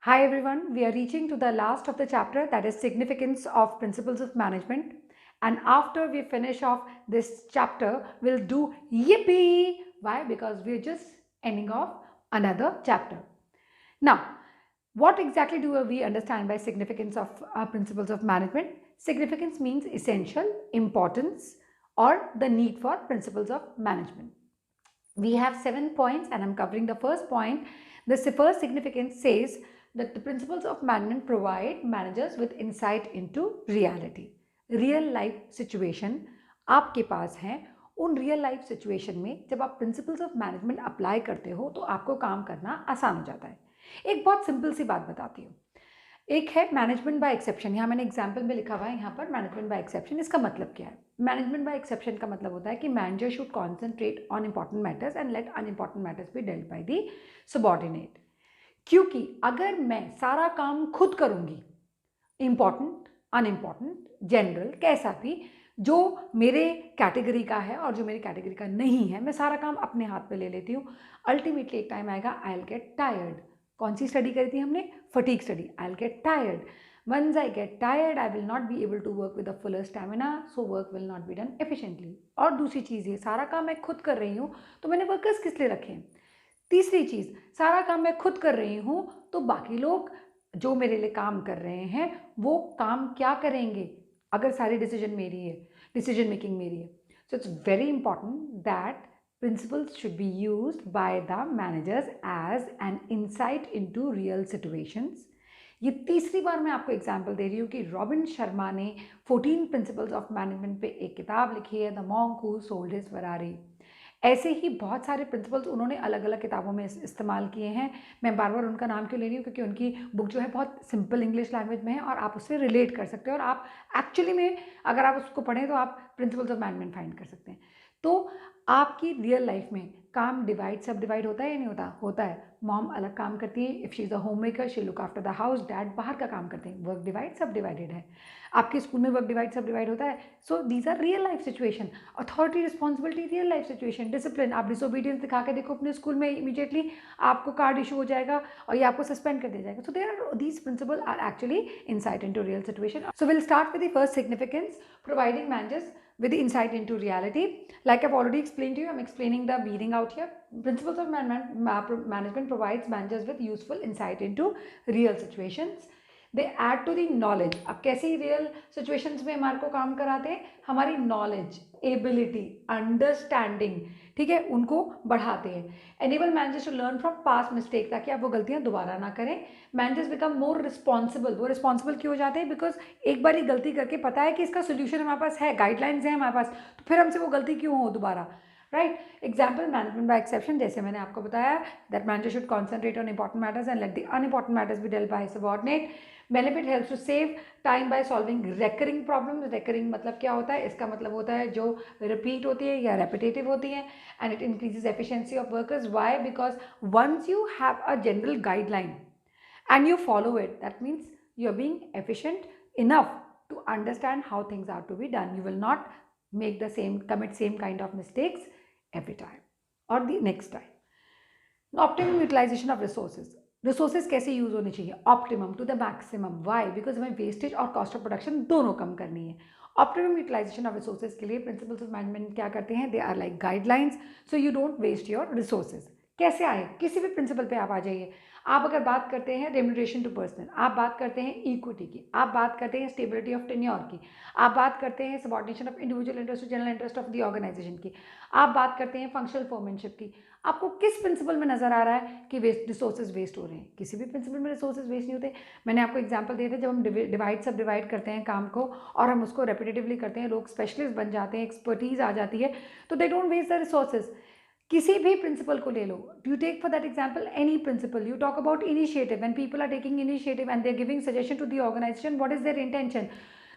Hi everyone, we are reaching to the last of the chapter, that is significance of principles of management. And after we finish off this chapter, we'll do yippee. Why? Because we're just ending off another chapter. Now, what exactly do we understand by significance of principles of management? Significance means essential, importance, or the need for principles of management. We have 7 points and I'm covering the first point. The first significance says that the principles of management provide managers with insight into reality. Real life situation आपके पास है, उन real life situation में जब आप principles of management apply करते हो तो आपको काम करना आसान हो जाता है। एक बहुत सिंपल सी बात बताती हूँ। एक है मैनेजमेंट बाय एक्सेप्शन। यहाँ मैंने एग्जाम्पल में लिखा हुआ है यहाँ पर मैनेजमेंट बाय एक्सेप्शन। इसका मतलब क्या है? मैनेजमेंट बाय एक्सेप्शन का मतलब होता है कि manager should concentrate on important matters and late unimportant matters be dealt by the subordinate. क्योंकि अगर मैं सारा काम खुद करूंगी, इंपॉर्टेंट, अनइम्पॉर्टेंट, जनरल, कैसा भी, जो मेरे कैटेगरी का है और जो मेरी कैटेगरी का नहीं है, मैं सारा काम अपने हाथ पे ले लेती हूँ, अल्टीमेटली एक टाइम आएगा आई विल गेट टायर्ड। कौन सी स्टडी करी थी हमने? Fatigue study. I will get tired. Once I get tired, I will not be able to work with the fuller stamina, so work will not be done efficiently. और दूसरी चीज़ ये, सारा काम मैं खुद कर रही हूँ तो मैंने वर्कर्स किस लिए रखे हैं? तीसरी चीज़, सारा काम मैं खुद कर रही हूँ तो बाकी लोग जो मेरे लिए काम कर रहे हैं वो काम क्या करेंगे अगर सारी डिसीजन मेरी है, डिसीजन मेकिंग मेरी है? So it's very important that principles should be used by the managers as an insight into real situations. ये तीसरी बार मैं आपको एग्जाम्पल दे रही हूँ कि रॉबिन शर्मा ने 14 प्रिंसिपल्स ऑफ मैनेजमेंट पे एक किताब लिखी है, the monk who sold his Ferrari. ऐसे ही बहुत सारे प्रिंसिपल्स उन्होंने अलग अलग किताबों में इस्तेमाल किए हैं। मैं बार बार उनका नाम क्यों ले रही हूँ? क्योंकि उनकी बुक जो है बहुत सिंपल इंग्लिश लैंग्वेज में है और आप उससे रिलेट कर सकते हो, और आप एक्चुअली में अगर आप उसको पढ़ें तो आप प्रिंसिपल्स ऑफ मैनेजमेंट फाइंड कर सकते हैं। तो आपकी रियल लाइफ में काम डिवाइड सब डिवाइड होता है या नहीं होता? होता है। मॉम अलग काम करती है, if she is a home maker, she look after the house. Dad बाहर का काम करते हैं, वर्क डिवाइड सब डिवाइडेड है। आपके स्कूल में वर्क डिवाइड सब डिवाइड होता है। So these are real life situation. Authority, responsibility, real life situation. Discipline, आप डिसोबीडियंस दिखा के देखो अपने स्कूल में, इमीडिएटली आपको कार्ड इशू हो जाएगा और ये आपको सस्पेंड कर दिया जाएगा। So there are these principle are actually insight into real situation. So will start with the first significance, providing managers with the insight into reality. Like I've already explained to you, I'm explaining the meaning out here. Principles of management provides managers with useful insight into real situations. They add to the knowledge. अब कैसे real situations में हमारे को काम कराते हैं? हमारी knowledge, ability, understanding, ठीक है, उनको बढ़ाते हैं। Enable managers to learn from past mistake, ताकि आप वो गलतियां दोबारा ना करें। Managers become more responsible. वो रिस्पॉन्सिबल क्यों हो जाते हैं? बिकॉज एक बार ही गलती करके पता है कि इसका सोल्यूशन हमारे पास है, गाइडलाइंस है हमारे पास, तो फिर हमसे वो गलती क्यों हो दोबारा? Right. Example, management by exception, जैसे मैंने आपको बताया that manager should concentrate on important matters and let the unimportant matters be dealt by subordinate. Benefit helps to save time by solving recurring problems. Recurring मतलब क्या होता है? इसका मतलब होता है जो रिपीट होती है या रेपिटेटिव होती है। And it increases efficiency of workers. Why? Because once you have a general guideline and you follow it, that means you're being efficient enough to understand how things are to be done. You will not commit same kind of mistakes every time or the next time. Optimum utilization of resources. Resources कैसे use होने चाहिए? Optimum to the maximum. Why? Because हमें wastage और cost of production दोनों कम करनी है। Optimum utilisation of resources के लिए प्रिंसिपल्स ऑफ मैनेजमेंट क्या करते हैं? They are like guidelines, so you don't waste your resources. कैसे आए? किसी भी प्रिंसिपल पे आप आ जाइए। आप अगर बात करते हैं रेम्यूनरेशन टू पर्सनल, आप बात करते हैं इक्विटी की, आप बात करते हैं स्टेबिलिटी ऑफ टेन्योर की, आप बात करते हैं subordination of individual interest to general interest of the organisation की, आप बात करते हैं फंक्शनल फोरमैनशिप की, आपको किस प्रिंसिपल में नजर आ रहा है कि रिसोर्सेज वेस्ट हो रहे हैं? किसी भी प्रिंसिपल में रिसोर्सेज वेस्ट नहीं होते। मैंने आपको एग्जांपल दिए थे, जब हम डिवाइड करते हैं काम को और हम उसको रेपिटेटिवली करते हैं, लोग स्पेशलिस्ट बन जाते हैं, एक्सपर्टीज आ जाती है, तो they don't waste the resources. किसी भी प्रिंसिपल को ले लो, you take for that example any principle, you talk about initiative, when people are taking initiative and they are giving suggestion to the organization, what is their intention?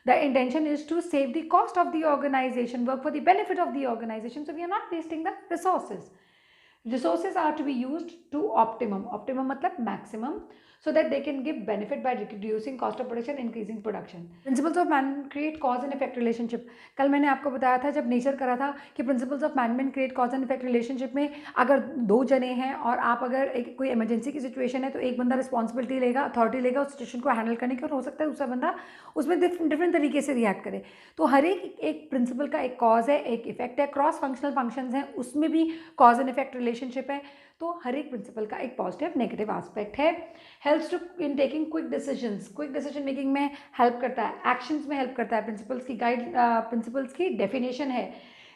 The intention is to save the cost of the organization, work for the benefit of the organization, so we are not wasting the resources. Resources are to be used to optimum. Optimum मतलब maximum, so that they can give benefit by reducing cost of production, increasing production. Principles of management create cause and effect relationship. कल मैंने आपको बताया था जब nature करा था कि principles of management create cause and effect relationship में अगर दो जने हैं और आप अगर एक कोई इमरजेंसी की सिचुएशन है तो एक बंदा रिस्पॉन्सिबिलिटी लेगा, अथॉरिटी लेगा उस सिचुएशन को हैंडल करने की, और हो सकता है दूसरा बंदा उसमें डिफरेंट तरीके से रिएक्ट करे। तो हर एक प्रिंसिपल का एक कॉज है, एक इफेक्ट है, क्रॉस फंक्शनल फंक्शंस हैं उसमें भी कॉज एंड इफेक्ट रिलेशनशिप है। तो हर एक प्रिंसिपल का एक पॉजिटिव नेगेटिव एस्पेक्ट है। Helps to in taking quick decisions, quick decision making में हेल्प करता है, एक्शंस में हेल्प करता है। प्रिंसिपल्स की डेफिनेशन है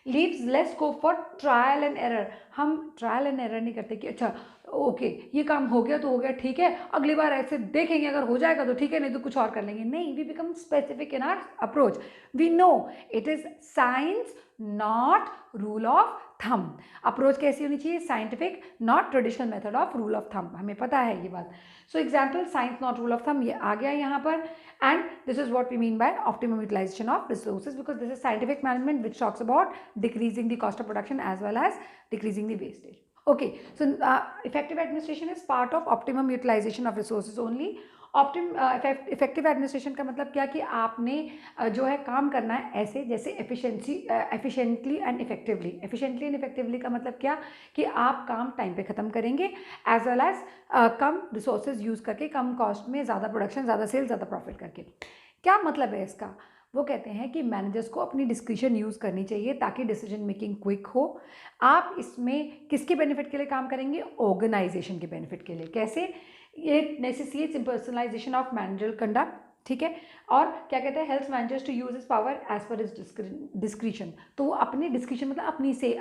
leaves less scope for trial and error. हम ट्रायल एंड एरर नहीं करते कि अच्छा ओके ये काम हो गया तो हो गया, ठीक है अगली बार ऐसे देखेंगे, अगर हो जाएगा तो ठीक है नहीं तो कुछ और कर लेंगे। नहीं, we become specific in our approach. We know it is science not rule of thumb. Approach कैसी होनी चाहिए? Scientific, not traditional method of rule of thumb. हमें पता है ये बात। So example science not rule of thumb ये आ गया यहाँ पर। And this is what we mean by optimum utilisation of resources, because this is scientific management which talks about decreasing the cost of production as well as decreasing the wastage. Okay, so effective administration is part of optimum utilization of resources only. Effective administration का मतलब क्या कि आपने जो है काम करना है ऐसे जैसे efficiently and effectively. Efficiently and effectively का मतलब क्या कि आप काम टाइम पे ख़त्म करेंगे एज वेल एज कम रिसोर्सेज यूज़ करके, कम कॉस्ट में ज़्यादा प्रोडक्शन, ज़्यादा सेल, ज़्यादा प्रॉफिट करके। क्या मतलब है इसका? वो कहते हैं कि मैनेजर्स को अपनी डिस्क्रिशन यूज़ करनी चाहिए ताकि डिसीजन मेकिंग क्विक हो। आप इसमें किसके बेनिफिट के लिए काम करेंगे? ऑर्गेनाइजेशन के बेनिफिट के लिए। कैसे? ये necessitates personalisation of managerial conduct, ठीक है। और क्या कहते हैं? Helps managers to use his power as per his discretion. तो वो अपनी डिस्क्रिशन मतलब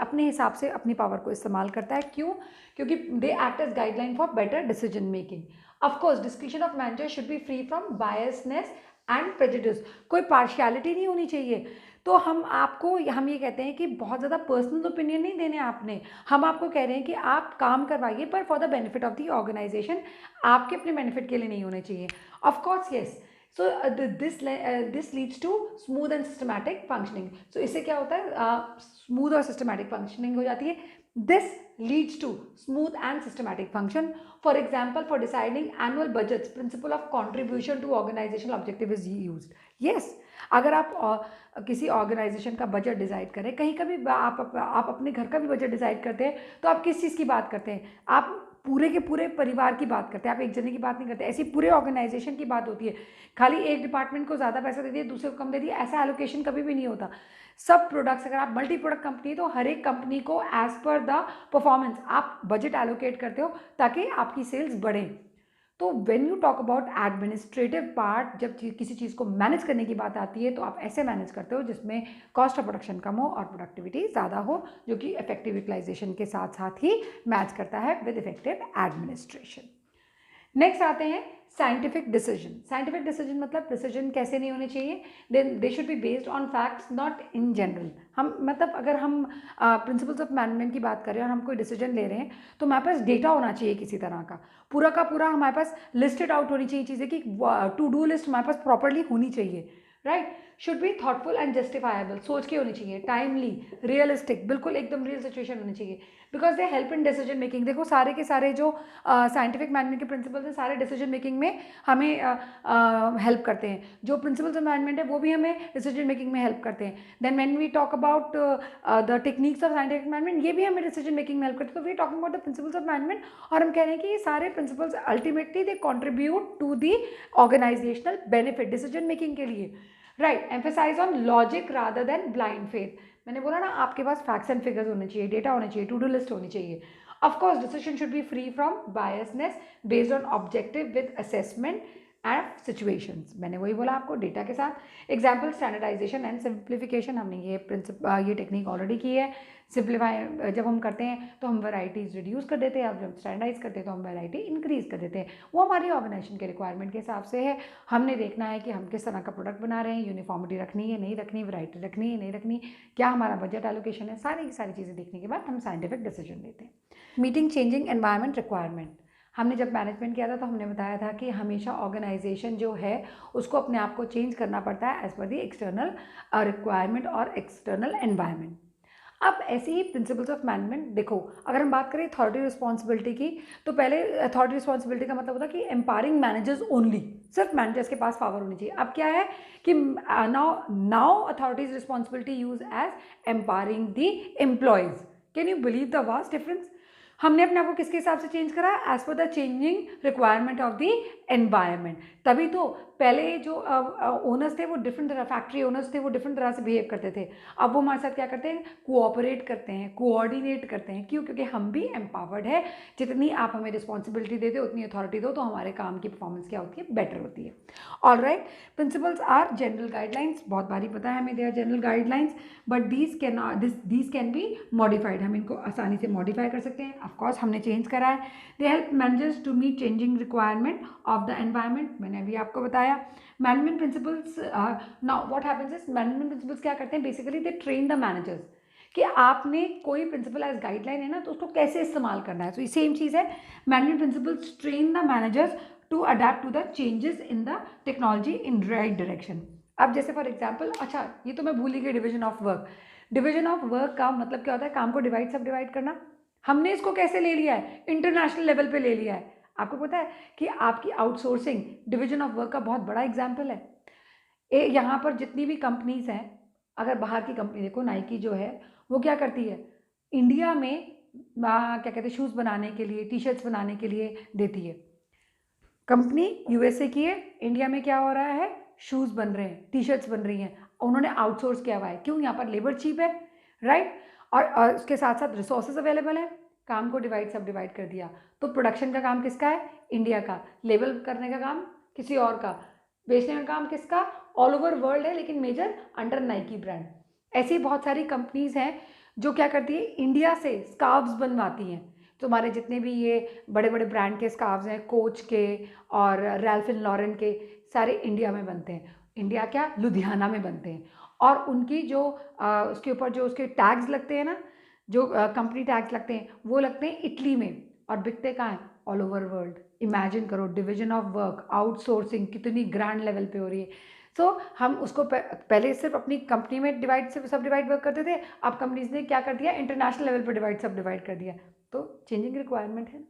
अपने हिसाब से अपनी पावर को इस्तेमाल करता है। क्यों? क्योंकि they act as guideline for better decision making. Of course discretion of manager should be free from biasness and prejudice. कोई पार्शियलिटी नहीं होनी चाहिए। तो हम ये कहते हैं कि बहुत ज़्यादा पर्सनल ओपिनियन नहीं देने आपने, हम आपको कह रहे हैं कि आप काम करवाइए पर for the benefit of the organization, आपके अपने बेनिफिट के लिए नहीं होने चाहिए। Of course yes. So this leads to smooth and systematic functioning. So इससे क्या होता है? स्मूथ और सिस्टमैटिक फंक्शनिंग हो जाती है। This leads to smooth and systematic function. For example, for deciding annual budgets, principle of contribution to organizational objective is used. Yes, अगर आप किसी ऑर्गेनाइजेशन का बजट डिसाइड करें, कहीं का भी आप अपने घर का भी बजट डिसाइड करते हैं तो आप किस चीज़ की बात करते हैं? आप पूरे के पूरे परिवार की बात करते हैं, आप एक जने की बात नहीं करते। ऐसी पूरे ऑर्गेनाइजेशन की बात होती है। खाली एक डिपार्टमेंट को ज़्यादा पैसा दे दिए, दूसरे को कम दे दिया, ऐसा एलोकेशन कभी भी नहीं होता। सब प्रोडक्ट्स, अगर आप मल्टी प्रोडक्ट कंपनी तो हर एक कंपनी को एज पर द परफॉर्मेंस आप बजट एलोकेट करते हो ताकि आपकी सेल्स बढ़े। तो when you talk about administrative part, जब किसी चीज़ को मैनेज करने की बात आती है तो आप ऐसे मैनेज करते हो जिसमें कॉस्ट ऑफ प्रोडक्शन कम हो और प्रोडक्टिविटी ज़्यादा हो, जो कि इफेक्टिव यूटिलाइजेशन के साथ साथ ही मैच करता है विद इफेक्टिव एडमिनिस्ट्रेशन। नेक्स्ट आते हैं साइंटिफिक डिसीजन। साइंटिफिक डिसीजन मतलब डिसीजन कैसे नहीं होने चाहिए? They should be based on facts not in general. हम मतलब अगर हम प्रिंसिपल्स ऑफ मैनेजमेंट की बात करें और हम कोई डिसीजन ले रहे हैं तो हमारे पास डेटा होना चाहिए किसी तरह का पूरा हमारे पास लिस्टेड आउट होनी चाहिए चीज़ें कि टू डू लिस्ट हमारे पास प्रॉपरली होनी चाहिए, right. Should be thoughtful and justifiable, सोच के होनी चाहिए, टाइमली, रियलिस्टिक, बिल्कुल एकदम रियल सिचुएशन होनी चाहिए, because they help in decision making. देखो सारे के सारे जो साइंटिफिक मैनेजमेंट के प्रिंसिपल्स हैं सारे डिसीजन मेकिंग में हमें हेल्प करते हैं। जो प्रिंसिपल्स ऑफ मैनेजमेंट है वो भी हमें डिसीजन मेकिंग में हेल्प करते हैं। Then when we talk about the techniques of scientific management, ये भी हमें डिसीजन मेकिंग में हेल्प करते हैं। तो we talking about the principles of management और हम कह रहे हैं कि ये सारे principles ultimately they contribute to the organisational benefit decision making के लिए, right. Emphasise on logic rather than blind faith. मैंने बोला ना आपके पास फैक्ट्स एंड फिगर्स होने चाहिए, डेटा होना चाहिए, टू डू लिस्ट होनी चाहिए। Of course decision should be free from biasness based on objective with assessment and situations. मैंने वही बोला आपको डेटा के साथ। एग्जाम्पल स्टैंडर्डाइजेशन एंड सिंप्लीफिकेशन, हमने ये टेक्निक ऑलरेडी की है। सिंप्लीफाई जब हम करते हैं तो हम वैराइटीज़ रिड्यूस कर देते हैं, अब जब स्टैंडर्डाइज करते हैं तो हम वैराइटी इंक्रीज़ कर देते हैं। वो हमारी ऑर्गेनाइजेशन के रिक्वायरमेंट के हिसाब से है। हमने देखना है कि हम किस तरह का प्रोडक्ट बना रहे हैं, यूनिफॉर्मिटी रखनी है नहीं रखनी, वैरायटी रखनी है नहीं रखनी, क्या हमारा बजट एलोकेशन है, सारी की सारी चीज़ें देखने के बाद हम साइंटिफिक डिसीजन लेते हैं। मीटिंग चेंजिंग एनवायरनमेंट रिक्वायरमेंट, हमने जब मैनेजमेंट किया था तो हमने बताया था कि हमेशा ऑर्गेनाइजेशन जो है उसको अपने आप को चेंज करना पड़ता है as per the external requirement और एक्सटर्नल एनवायरनमेंट। अब ऐसे ही प्रिंसिपल्स ऑफ मैनेजमेंट देखो, अगर हम बात करें अथॉरिटी रिस्पॉन्सिबिलिटी की, तो पहले अथॉरिटी रिस्पॉन्सिबिलिटी का मतलब होता है कि एम्पावरिंग मैनेजर्स ओनली, सिर्फ मैनेजर्स के पास पावर होनी चाहिए। अब क्या है कि now authorities responsibility use as empowering the employees. Can you believe the vast difference? हमने अपने आप को किसके हिसाब से चेंज करा? As per the changing requirement of the environment. तभी तो पहले जो ओनर्स थे वो डिफरेंट तरह, फैक्ट्री ओनर्स थे वो डिफरेंट तरह से बिहेव करते थे। अब वो हमारे साथ क्या करते हैं? कोऑपरेट करते हैं, कोऑर्डिनेट करते हैं। क्यों? क्योंकि हम भी एम्पावर्ड है। जितनी आप हमें रिस्पॉन्सिबिलिटी देते हो उतनी अथॉरिटी दो, तो हमारे काम की परफॉर्मेंस क्या होती है? बेटर होती है। All right, principles are general guidelines. बहुत बारी पता है हमें, they are general guidelines, but these can be modified. हम इनको आसानी से मॉडिफाई कर सकते हैं। ऑफकोर्स हमने चेंज करा है। They help managers to meet changing requirement of the environment. मैंने अभी आपको बताया management principles. Now what happens is, management principles क्या करते हैं? Basically they train the managers कि आपने कोई प्रिंसिपल एज गाइडलाइन है ना, तो उसको कैसे इस्तेमाल करना है। तो ये सेम चीज़ है, management principles train the managers to adapt to the changes in the technology in right direction. अब जैसे फॉर एग्जाम्पल, अच्छा ये तो मैं भूल ही गई, division of work. Division of work का मतलब क्या होता है? काम को डिवाइड सब डिवाइड करना। हमने इसको कैसे ले लिया है? इंटरनेशनल लेवल पे ले लिया है। आपको पता है कि आपकी आउटसोर्सिंग डिवीजन ऑफ वर्क का बहुत बड़ा एग्जाम्पल है। यहाँ पर जितनी भी कंपनीज हैं, अगर बाहर की कंपनी देखो, नाइकी जो है वो क्या करती है? इंडिया में क्या कहते हैं, शूज़ बनाने के लिए, टी शर्ट्स बनाने के लिए देती है। कंपनी यूएसए की है, इंडिया में क्या हो रहा है? शूज़ बन रहे हैं, टी शर्ट्स बन रही हैं, उन्होंने आउटसोर्स किया हुआ है। क्यों? यहाँ पर लेबर चीप है, राइट? और उसके साथ साथ रिसोर्सेज अवेलेबल है। काम को डिवाइड सब डिवाइड कर दिया, तो प्रोडक्शन का काम किसका है? इंडिया का। लेबल करने का काम किसी और का। बेचने का काम किसका? ऑल ओवर वर्ल्ड है, लेकिन मेजर अंडर नाइकी ब्रांड। ऐसी बहुत सारी कंपनीज हैं जो क्या करती है? इंडिया से स्कार्फ्स बनवाती हैं। तुम्हारे जितने भी ये बड़े बड़े ब्रांड के स्कार्फ्स हैं, कोच के और रैल्फ एंड लॉरेन के, सारे इंडिया में बनते हैं। इंडिया क्या, लुधियाना में बनते हैं। और उनकी जो उसके ऊपर जो उसके टैग्स लगते हैं ना, जो कंपनी टैग्स लगते हैं, वो लगते हैं इटली में, और बिकते कहाँ हैं? All over world. इमेजिन करो, डिवीजन ऑफ वर्क, आउटसोर्सिंग कितनी ग्रैंड लेवल पे हो रही है। सो हम उसको पहले सिर्फ अपनी कंपनी में डिवाइड सब डिवाइड वर्क करते थे, अब कंपनीज ने क्या कर दिया? इंटरनेशनल लेवल पर डिवाइड सब डिवाइड कर दिया। तो चेंजिंग रिक्वायरमेंट है,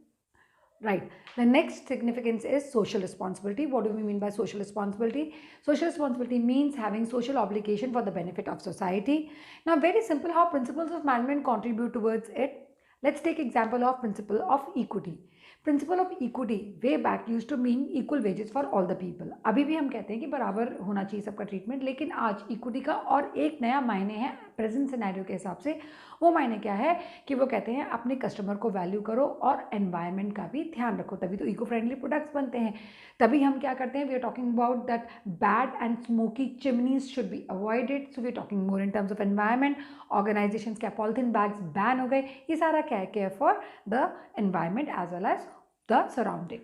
right? The next significance is social responsibility. What do we mean by social responsibility? Social responsibility means having social obligation for the benefit of society. Now very simple how principles of management contribute towards it. Let's take example of principle of equity. Principle of equity way back used to mean equal wages for all the people. अभी भी हम कहते हैं कि बराबर होना चाहिए सबका ट्रीटमेंट, लेकिन आज इक्विटी का और एक नया मायने है प्रेजेंट सिनेरियो के हिसाब से। वो मायने क्या है कि वो कहते हैं अपने कस्टमर को वैल्यू करो और एनवायरनमेंट का भी ध्यान रखो, तभी तो इको फ्रेंडली प्रोडक्ट्स बनते हैं। तभी हम क्या करते हैं? We are talking about that bad and smoky chimneys should be avoided. So we are talking more in terms of environment. Organisation क्या पॉलिथीन बैग्स बैन हो गए, ये सारा क्या है? Care for the environment as well as the surrounding.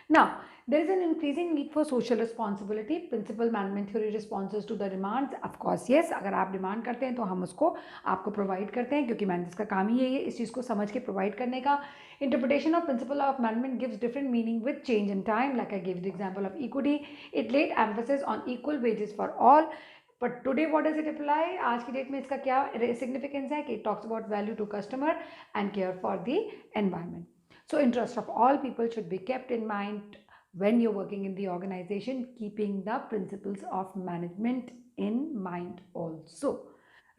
Now, there is an increasing need for social responsibility. Principal management theory responses to the demands. Of course, yes, अगर आप demand करते हैं तो हम उसको आपको प्रोवाइड करते हैं, क्योंकि मैनेजर्स का काम ही यही है इस चीज़ को समझ के प्रोवाइड करने का। Interpretation of principle of management gives different meaning with change in time. Like I gave the example of equity, it laid emphasis on equal wages for all. But today what does it apply? आज की date में इसका क्या significance है कि it talks about value to customer and care for the environment. So interest of all people should be kept in mind when you're working in the organization, keeping the principles of management in mind also.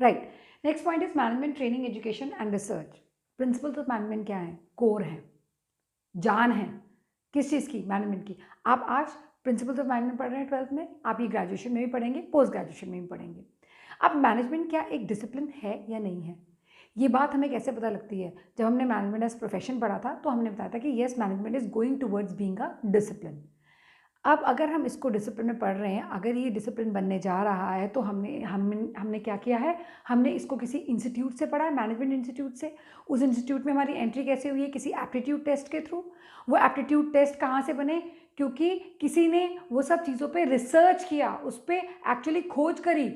Right. Next point is management training, education and research. Principles of management क्या है? core है, जान है किस चीज़ की? Management की। आप आज प्रिंसिपल्स ऑफ मैनेजमेंट पढ़ रहे हैं 12th में, आप ये ग्रेजुएशन में भी पढ़ेंगे, पोस्ट ग्रेजुएशन में भी पढ़ेंगे। अब मैनेजमेंट क्या एक डिसिप्लिन है या नहीं है? ये बात हमें कैसे पता लगती है? जब हमने मैनेजमेंट एज प्रोफेशन पढ़ा था तो हमने बताया था कि yes, management is going towards being a discipline. अब अगर हम इसको डिसिप्लिन में पढ़ रहे हैं, अगर ये डिसिप्लिन बनने जा रहा है, तो हमने क्या किया है? हमने इसको किसी इंस्टीट्यूट से पढ़ा है, मैनेजमेंट इंस्टीट्यूट से। उस इंस्टीट्यूट में हमारी एंट्री कैसे हुई है? किसी एप्टीट्यूड टेस्ट के थ्रू। वो एप्टीट्यूड टेस्ट कहाँ से बने? क्योंकि किसी ने वो सब चीज़ों पे रिसर्च किया, उस पर एक्चुअली खोज करी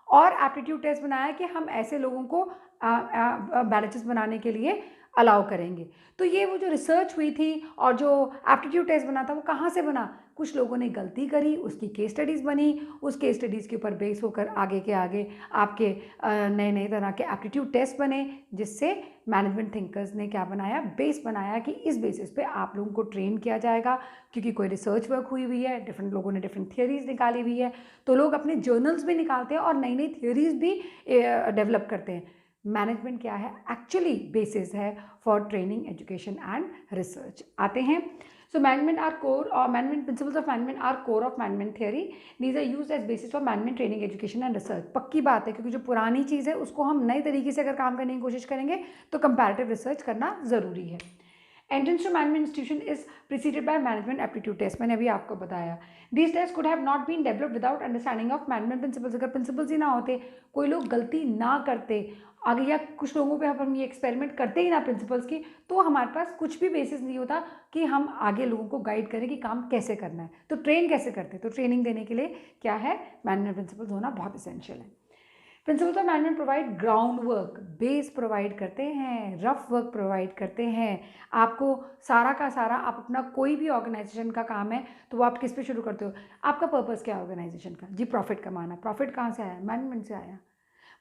और एप्टीट्यूड टेस्ट बनाया कि हम ऐसे लोगों को बैचेस बनाने के लिए अलाउ करेंगे। तो ये वो जो रिसर्च हुई थी और जो एप्टीट्यूड टेस्ट बना था वो कहाँ से बना, कुछ लोगों ने गलती करी, उसकी केस स्टडीज़ बनी, उस केस स्टडीज़ के ऊपर बेस होकर आगे के आगे आपके नए नए तरह के एप्टीट्यूड टेस्ट बने, जिससे मैनेजमेंट थिंकर्स ने क्या बनाया, बेस बनाया कि इस बेसिस पे आप लोगों को ट्रेन किया जाएगा, क्योंकि कोई रिसर्च वर्क हुई हुई है, डिफरेंट लोगों ने डिफरेंट थियरीज निकाली हुई है, तो लोग अपने जर्नल्स भी निकालते हैं और नई नई थियरीज भी डेवलप करते हैं। मैनेजमेंट क्या है, एक्चुअली बेसिस है for training, education and research. आते हैं, so management are core or management principles of management are core of management theory. These are used as basis for management training, education and research. पक्की बात है, क्योंकि जो पुरानी चीज़ है उसको हम नए तरीके से अगर काम करने की कोशिश करेंगे तो कंपैरेटिव रिसर्च करना ज़रूरी है। Entrance to management institution is preceded by management aptitude test, मैंने अभी आपको बताया। This test could have not been developed without understanding of management principles, अगर प्रिंसिपल्स ही ना होते, कोई लोग गलती ना करते आगे, या कुछ लोगों पे हम ये एक्सपेरिमेंट करते ही ना प्रिंसिपल्स की, तो हमारे पास कुछ भी बेसिस नहीं होता कि हम आगे लोगों को गाइड करें कि काम कैसे करना है। तो ट्रेन कैसे करते, तो ट्रेनिंग देने के लिए क्या है, मैनेजमेंट प्रिंसिपल्स होना बहुत इसेंशियल है। Principles of management provide ground work, base provide करते हैं, रफ वर्क प्रोवाइड करते हैं। आपको सारा का सारा, आप अपना कोई भी ऑर्गेनाइजेशन का काम है तो वो आप किस पे शुरू करते हो, आपका पर्पस क्या है ऑर्गेनाइजेशन का, जी प्रॉफिट कमाना। प्रॉफिट कहाँ से आया, मैनेजमेंट से आया।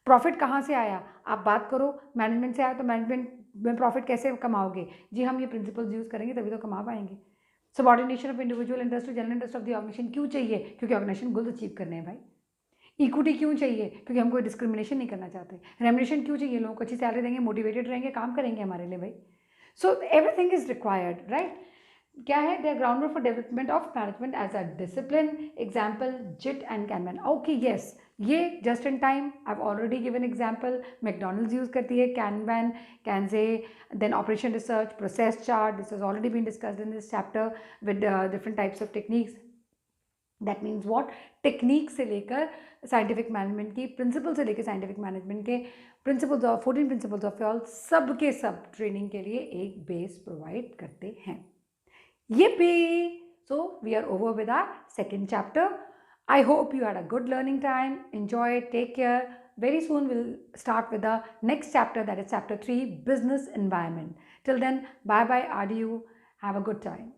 प्रॉफिट कहाँ से आया, आप बात करो, मैनेजमेंट से आया, तो मैनेजमेंट में प्रॉफिट कैसे कमाओगे, जी हम ये प्रिंसिपल्स यूज़ करेंगे तभी तो कमा पाएंगे। Subordination of individual interest to general interest of the organisation क्यों चाहिए, क्योंकि ऑर्गेनाइजेशन गोल्स अचीव करने हैं भाई। इक्विटी क्यों चाहिए, क्योंकि हम कोई डिस्क्रिमिनेशन नहीं करना चाहते। रेमुनेशन क्यों चाहिए, लोगों को अच्छी सैलरी देंगे, मोटिवेटेड रहेंगे, काम करेंगे हमारे लिए भाई। So everything is required, right. क्या है, the ground for development of management as a discipline, example JIT and kanban. Okay yes, ये just in time, I have already given example, McDonald's use करती है कैनमैन, कैनजे, then operation research, process chart, this has already been discussed in this chapter with different types of techniques. That means what, technique से लेकर scientific management की, principle से लेकर scientific management के principles of 14 principles of all, सब के सब training के लिए एक बेस प्रोवाइड करते हैं। Yippee! So we are over with our second chapter. I hope you had a good learning time. Enjoy it. Take care. Very soon we'll start with the next chapter, that is chapter 3, business environment. Till then, bye bye, adieu. Have a good time.